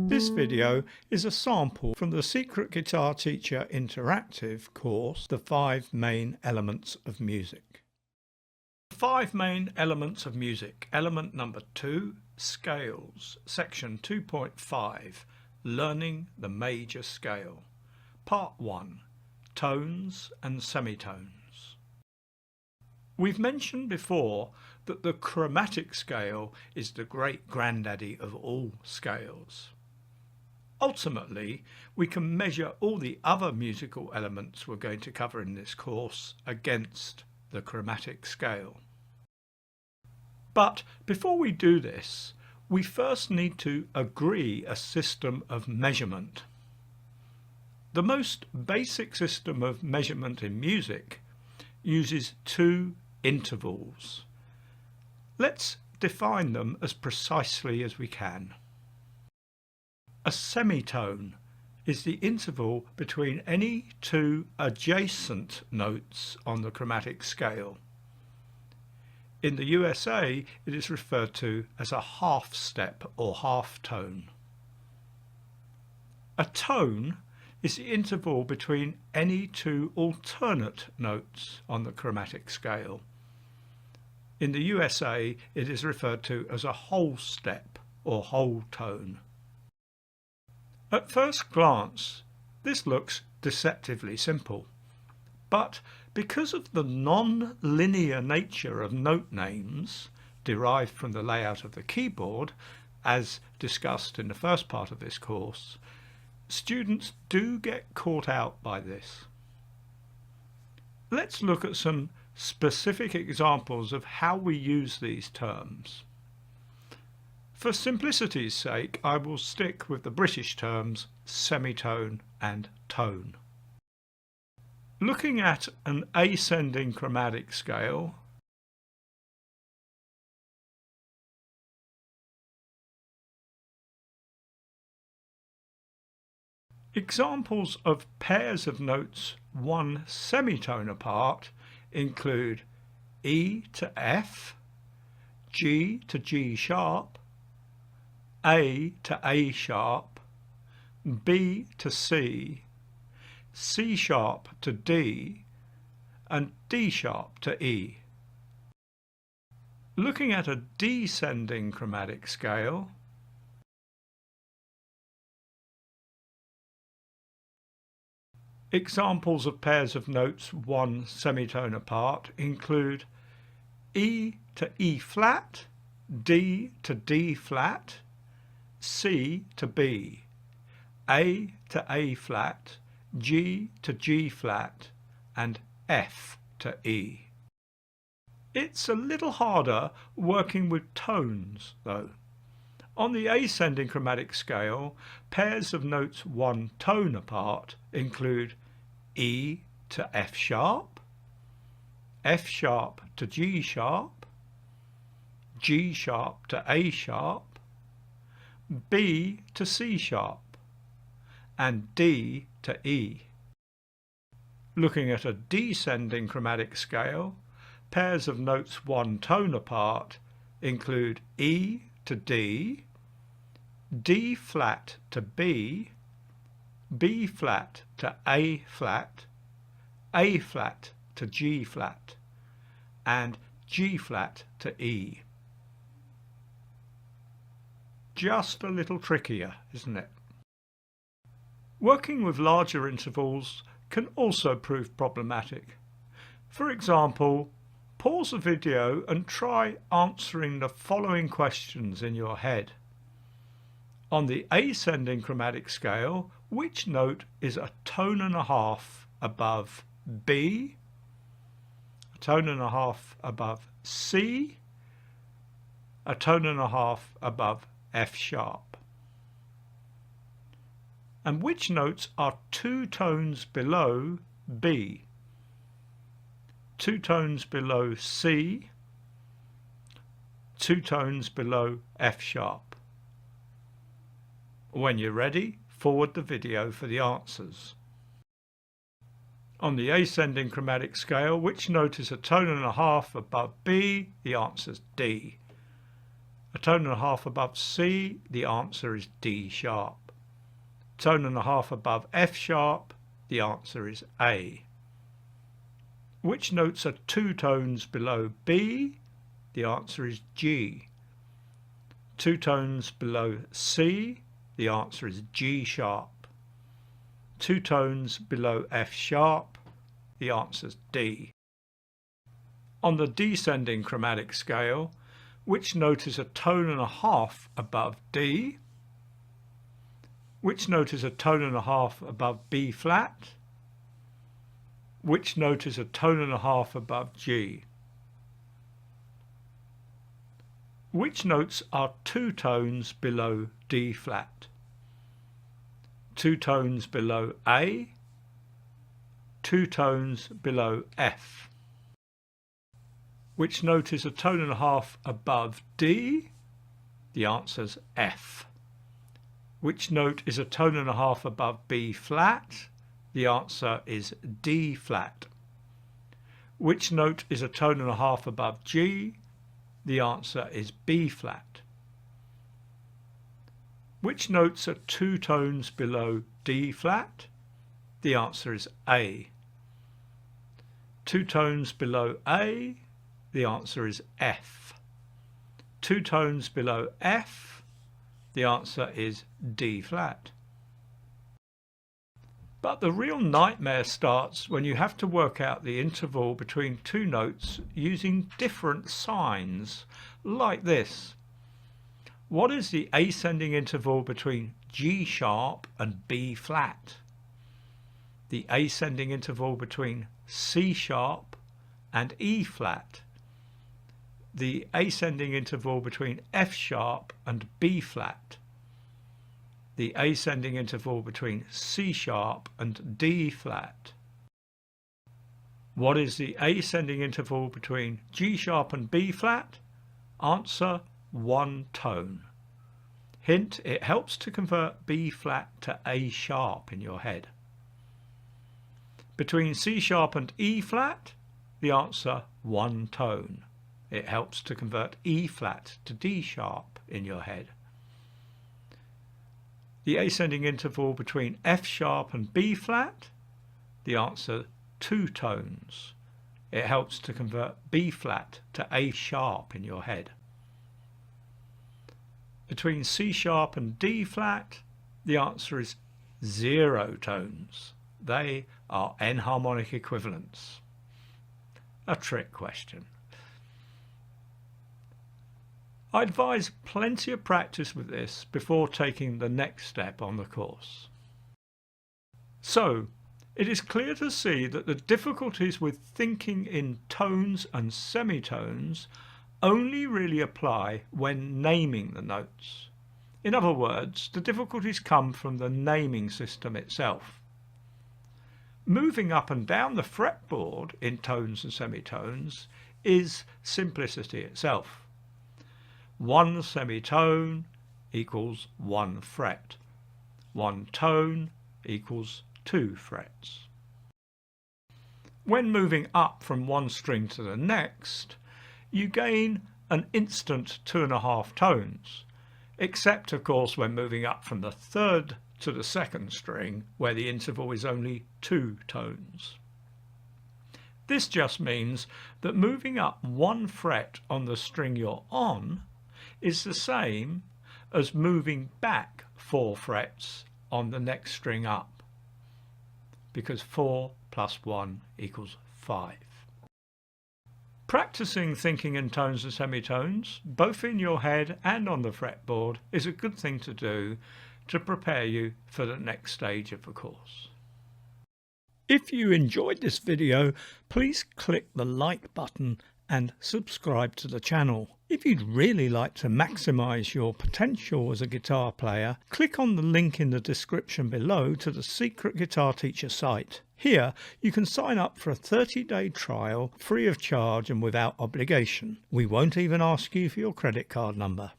This video is a sample from the Secret Guitar Teacher Interactive course, The 5 Main Elements of Music. 5 main elements of music. Element number 2, Scales. Section 2.5, Learning the Major Scale. Part 1, Tones and Semitones. We've mentioned before that the chromatic scale is the great granddaddy of all scales. Ultimately, we can measure all the other musical elements we're going to cover in this course against the chromatic scale. But before we do this, we first need to agree a system of measurement. The most basic system of measurement in music uses 2 intervals. Let's define them as precisely as we can. A semitone is the interval between any 2 adjacent notes on the chromatic scale. In the USA, it is referred to as a half step or half tone. A tone is the interval between any 2 alternate notes on the chromatic scale. In the USA, it is referred to as a whole step or whole tone. At first glance, this looks deceptively simple, but because of the non-linear nature of note names derived from the layout of the keyboard, as discussed in the first part of this course, students do get caught out by this. Let's look at some specific examples of how we use these terms. For simplicity's sake, I will stick with the British terms semitone and tone. Looking at an ascending chromatic scale, examples of pairs of notes 1 semitone apart include E to F, G to G sharp, A to A sharp, B to C, C sharp to D, and D sharp to E. Looking at a descending chromatic scale, examples of pairs of notes 1 semitone apart include E to E flat, D to D flat, C to B, A to A flat, G to G flat, and F to E. It's a little harder working with tones though. On the ascending chromatic scale, pairs of notes 1 tone apart include E to F sharp, F sharp to G sharp, G sharp to A sharp, B to C sharp, and D to E. Looking at a descending chromatic scale, pairs of notes 1 tone apart include E to D, D flat to B, B flat to A flat, A flat to G flat, and G flat to E. Just a little trickier, isn't it? Working with larger intervals can also prove problematic. For example, pause the video and try answering the following questions in your head. On the ascending chromatic scale, which note is a tone and a half above B, a tone and a half above C, a tone and a half above F sharp? And which notes are 2 tones below B, 2 tones below C, 2 tones below F sharp? When you're ready, forward the video for the answers. On the ascending chromatic scale, which note is a tone and a half above B? The answer is D. A tone and a half above C, the answer is D sharp. Tone and a half above F sharp, the answer is A. Which notes are 2 tones below B? The answer is G. 2 tones below C, the answer is G sharp. 2 tones below F sharp, the answer is D. On the descending chromatic scale, which note is a tone and a half above D? Which note is a tone and a half above B flat? Which note is a tone and a half above G? Which notes are 2 tones below D flat? 2 tones below A, 2 tones below F. Which note is a tone and a half above D? The answer's F. Which note is a tone and a half above B flat? The answer is D flat. Which note is a tone and a half above G? The answer is B flat. Which notes are 2 tones below D flat? The answer is A. 2 tones below A? The answer is F. 2 tones below F? The answer is D flat. But the real nightmare starts when you have to work out the interval between 2 notes using different signs, like this. What is the ascending interval between G sharp and B flat? The ascending interval between C sharp and E flat? The ascending interval between F sharp and B flat? The ascending interval between C sharp and D flat? What is the ascending interval between G sharp and B flat? Answer: 1 tone. Hint: it helps to convert B flat to A sharp in your head. Between C sharp and E flat? The answer: 1 tone. It helps to convert E flat to D sharp in your head. The ascending interval between F sharp and B flat? The answer: 2 tones. It helps to convert B flat to A sharp in your head. Between C sharp and D flat? The answer is 0 tones. They are enharmonic equivalents. A trick question. I advise plenty of practice with this before taking the next step on the course. So, it is clear to see that the difficulties with thinking in tones and semitones only really apply when naming the notes. In other words, the difficulties come from the naming system itself. Moving up and down the fretboard in tones and semitones is simplicity itself. 1 semitone equals 1 fret. 1 tone equals 2 frets. When moving up from one string to the next, you gain an instant 2.5 tones, except of course when moving up from the 3rd to the 2nd string, where the interval is only 2 tones. This just means that moving up 1 fret on the string you're on is the same as moving back 4 frets on the next string up, because 4 plus 1 equals 5. Practicing thinking in tones and semitones, both in your head and on the fretboard, is a good thing to do to prepare you for the next stage of the course. If you enjoyed this video, please click the like button and subscribe to the channel. If you'd really like to maximize your potential as a guitar player, click on the link in the description below to the Secret Guitar Teacher site. Here you can sign up for a 30-day trial free of charge and without obligation. We won't even ask you for your credit card number.